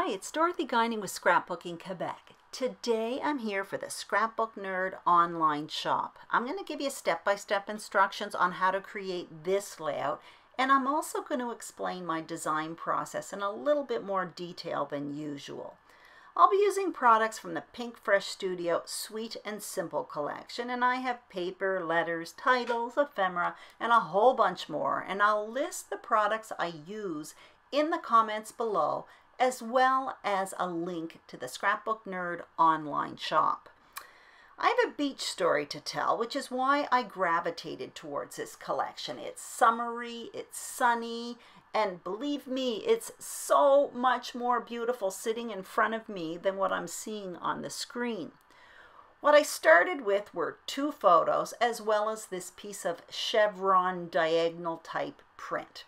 Hi, it's Dorothy Guining with Scrapbooking Quebec. Today I'm here for the Scrapbook Nerd online shop. I'm going to give you step-by-step instructions on how to create this layout, and I'm also going to explain my design process in a little bit more detail than usual. I'll be using products from the Pink Fresh Studio Sweet and Simple collection, and I have paper, letters, titles, ephemera, and a whole bunch more, and I'll list the products I use in the comments below, as well as a link to the Scrapbook Nerd online shop. I have a beach story to tell, which is why I gravitated towards this collection. It's summery, it's sunny, and believe me, it's so much more beautiful sitting in front of me than what I'm seeing on the screen. What I started with were 2 photos, as well as this piece of chevron diagonal type print.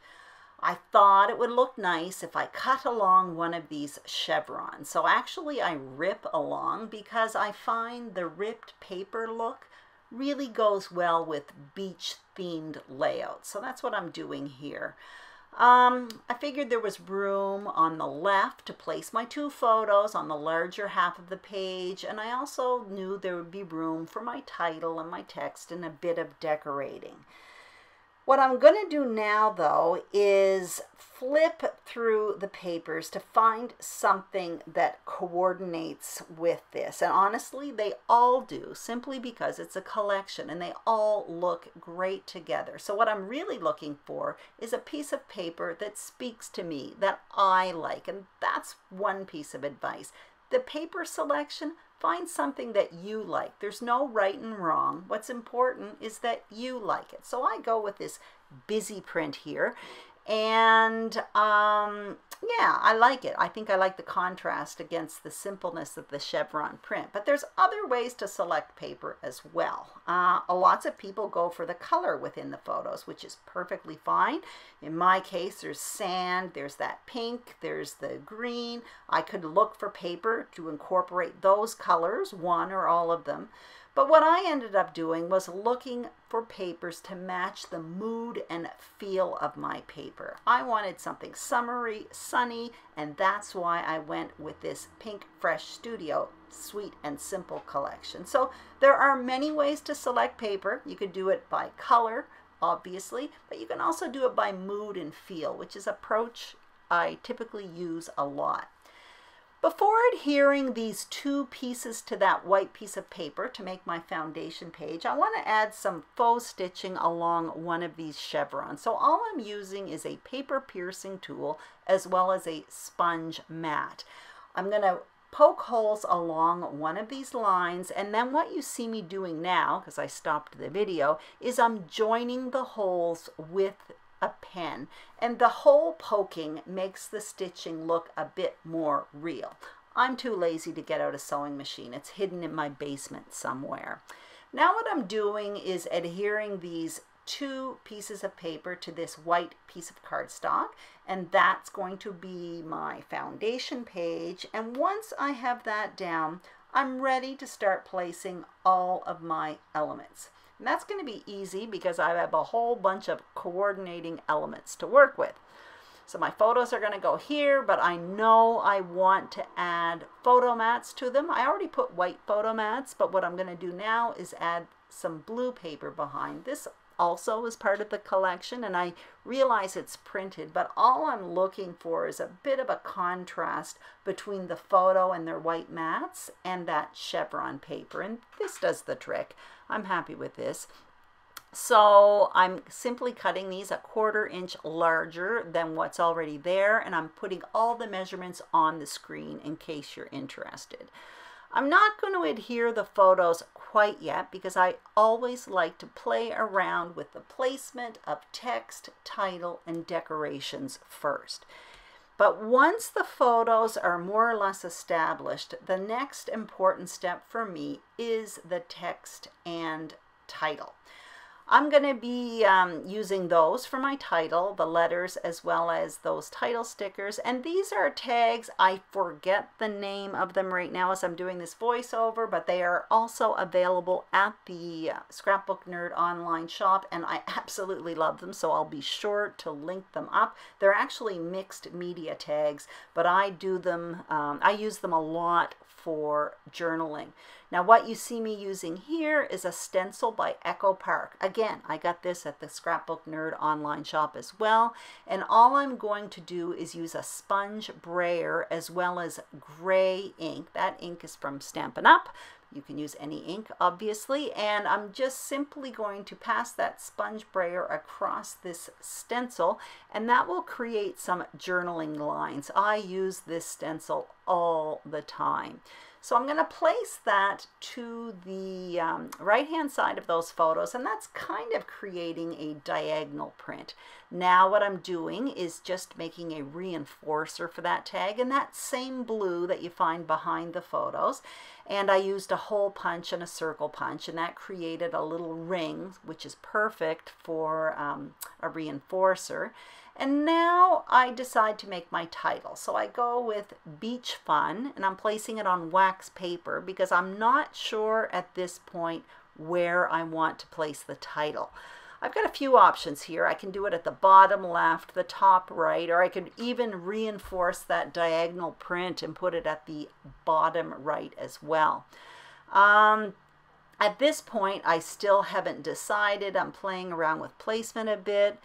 I thought it would look nice if I cut along one of these chevrons. So actually I rip along because I find the ripped paper look really goes well with beach themed layouts. So that's what I'm doing here. I figured there was room on the left to place my 2 photos on the larger half of the page, and I also knew there would be room for my title and my text and a bit of decorating. What I'm going to do now, though, is flip through the papers to find something that coordinates with this. And honestly, they all do, simply because it's a collection and they all look great together. So what I'm really looking for is a piece of paper that speaks to me, that I like. And that's one piece of advice. The paper selection, find something that you like. There's no right and wrong. What's important is that you like it. So I go with this busy print here, and yeah, I like it. I think I like the contrast against the simpleness of the chevron print. But there's other ways to select paper as well. Lots of people go for the color within the photos, which is perfectly fine. In my case, there's sand, there's that pink, there's the green. I could look for paper to incorporate those colors, one or all of them. But what I ended up doing was looking for papers to match the mood and feel of my paper. I wanted something summery, sunny, and that's why I went with this Pink Fresh Studio Sweet and Simple collection. So there are many ways to select paper. You could do it by color, obviously, but you can also do it by mood and feel, which is an approach I typically use a lot. Before adhering these 2 pieces to that white piece of paper to make my foundation page, I want to add some faux stitching along one of these chevrons. So all I'm using is a paper piercing tool as well as a sponge mat. I'm going to poke holes along one of these lines, and then what you see me doing now, because I stopped the video, is I'm joining the holes with a pen, and the hole poking makes the stitching look a bit more real. I'm too lazy to get out a sewing machine. It's hidden in my basement somewhere. Now what I'm doing is adhering these 2 pieces of paper to this white piece of cardstock, and that's going to be my foundation page. And once I have that down, I'm ready to start placing all of my elements. And that's going to be easy because I have a whole bunch of coordinating elements to work with. So my photos are going to go here, but I know I want to add photo mats to them. I already put white photo mats, but what I'm going to do now is add some blue paper behind. This also is part of the collection, and I realize it's printed, but all I'm looking for is a bit of a contrast between the photo and their white mats and that chevron paper, and this does the trick. I'm happy with this. So I'm simply cutting these 1/4 inch larger than what's already there, and I'm putting all the measurements on the screen in case you're interested. I'm not going to adhere the photos quite yet because I always like to play around with the placement of text, title, and decorations first. But once the photos are more or less established, the next important step for me is the text and title. I'm going to be using those for my title, the letters, as well as those title stickers. And these are tags. I forget the name of them right now as I'm doing this voiceover, but they are also available at the Scrapbook Nerd online shop, and I absolutely love them, so I'll be sure to link them up. They're actually mixed media tags, but I do them, I use them a lot for journaling. Now what you see me using here is a stencil by Echo Park. Again, I got this at the Scrapbook Nerd online shop as well. And all I'm going to do is use a sponge brayer as well as gray ink. That ink is from Stampin' Up! You can use any ink, obviously, and I'm just simply going to pass that sponge brayer across this stencil, and that will create some journaling lines. I use this stencil all the time. So I'm going to place that to the right-hand side of those photos, and that's kind of creating a diagonal print. Now what I'm doing is just making a reinforcer for that tag in that same blue that you find behind the photos. And I used a hole punch and a circle punch, and that created a little ring, which is perfect for a reinforcer. And now I decide to make my title. So I go with Beach Fun, and I'm placing it on wax paper because I'm not sure at this point where I want to place the title. I've got a few options here. I can do it at the bottom left, the top right, or I could even reinforce that diagonal print and put it at the bottom right as well. At this point, I still haven't decided. I'm playing around with placement a bit.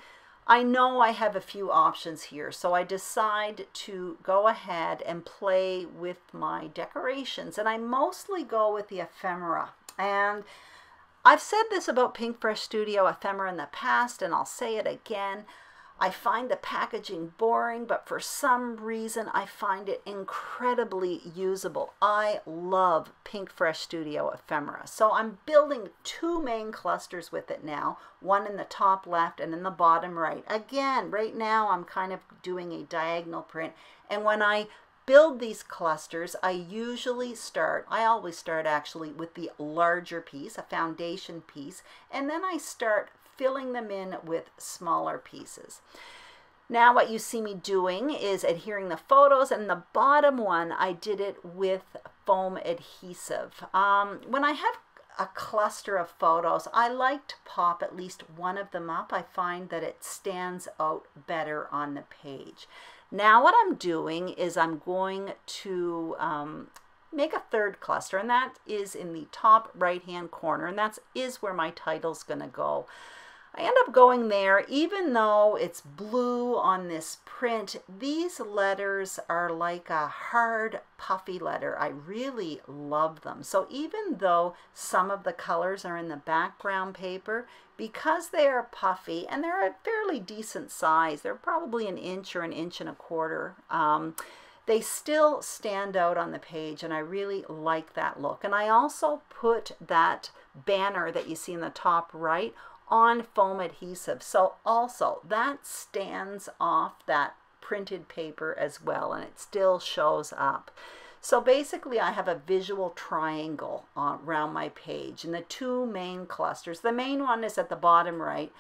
I know I have a few options here, so I decide to go ahead and play with my decorations, and I mostly go with the ephemera. And I've said this about Pinkfresh Studio ephemera in the past, and I'll say it again. I find the packaging boring, but for some reason I find it incredibly usable. I love Pinkfresh Studio ephemera. So I'm building two main clusters with it now, one in the top left and in the bottom right. Again, right now I'm kind of doing a diagonal print, and when I build these clusters, I always start actually with the larger piece, a foundation piece, and then I start filling them in with smaller pieces. Now what you see me doing is adhering the photos, and the bottom one I did it with foam adhesive. When I have a cluster of photos, I like to pop at least one of them up. I find that it stands out better on the page. Now what I'm doing is I'm going to make a third cluster, and that is in the top right hand corner, and that is where my title's going to go. I end up going there. Even though it's blue on this print, these letters are like a hard, puffy letter. I really love them. So even though some of the colors are in the background paper, because they are puffy and they're a fairly decent size, they're probably an inch or an inch and a quarter, they still stand out on the page, and I really like that look. And I also put that banner that you see in the top right on foam adhesive, so also that stands off that printed paper as well, and it still shows up. So basically I have a visual triangle around my page, and the two main clusters, the main one is at the bottom right,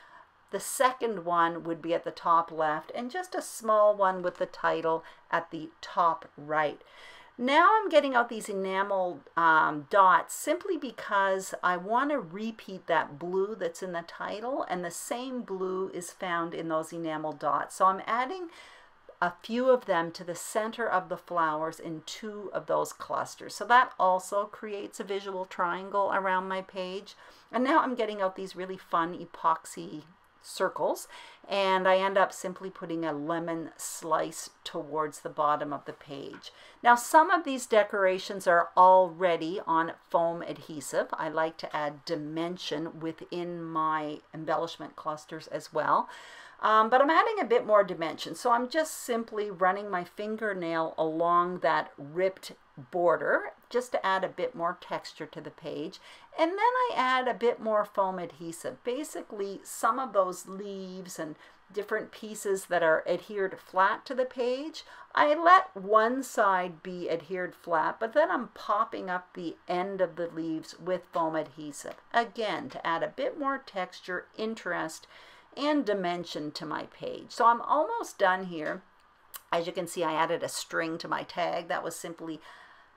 the second one would be at the top left, and just a small one with the title at the top right. Now I'm getting out these enamel dots simply because I want to repeat that blue that's in the title, and the same blue is found in those enamel dots. So I'm adding a few of them to the center of the flowers in two of those clusters. So that also creates a visual triangle around my page. And now I'm getting out these really fun epoxy circles, and I end up simply putting a lemon slice towards the bottom of the page. Now some of these decorations are already on foam adhesive. I like to add dimension within my embellishment clusters as well. But I'm adding a bit more dimension, so I'm just simply running my fingernail along that ripped border just to add a bit more texture to the page. And then I add a bit more foam adhesive. Basically, some of those leaves and different pieces that are adhered flat to the page, I let one side be adhered flat, but then I'm popping up the end of the leaves with foam adhesive. Again, to add a bit more texture, interest, and dimension to my page. So I'm almost done here. As you can see, I added a string to my tag. That was simply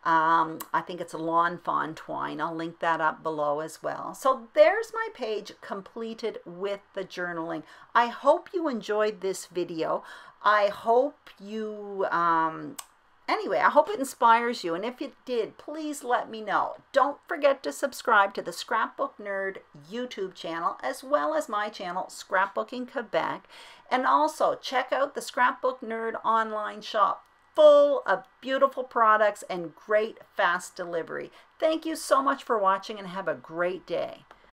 I think it's a lawn fawn twine. I'll link that up below as well. So there's my page completed with the journaling. I hope you enjoyed this video. I hope you, anyway, I hope it inspires you. And if it did, please let me know. Don't forget to subscribe to the Scrapbook Nerd YouTube channel, as well as my channel, Scrapbooking Quebec. And also check out the Scrapbook Nerd online shop, full of beautiful products and great fast delivery. Thank you so much for watching and have a great day.